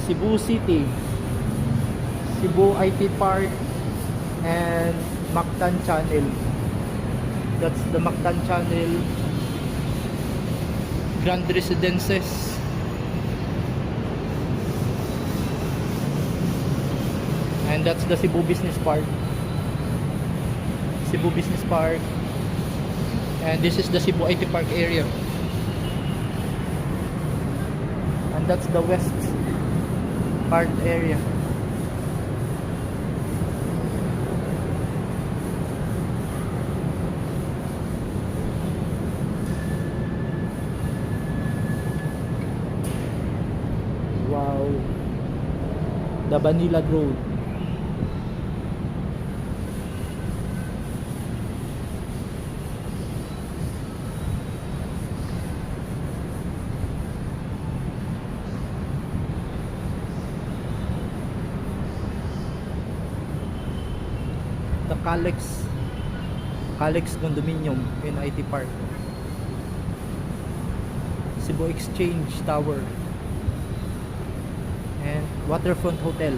Cebu City, Cebu IT Park, and Mactan Channel. That's the Mactan Channel Grand Residences. And that's the Cebu Business Park. Cebu Business Park. And this is the Cebu IT Park area. And that's the West Park area. Wow. The Banilad Road. The Calex Condominium in IT Park. Cebu Exchange Tower and Waterfront Hotel.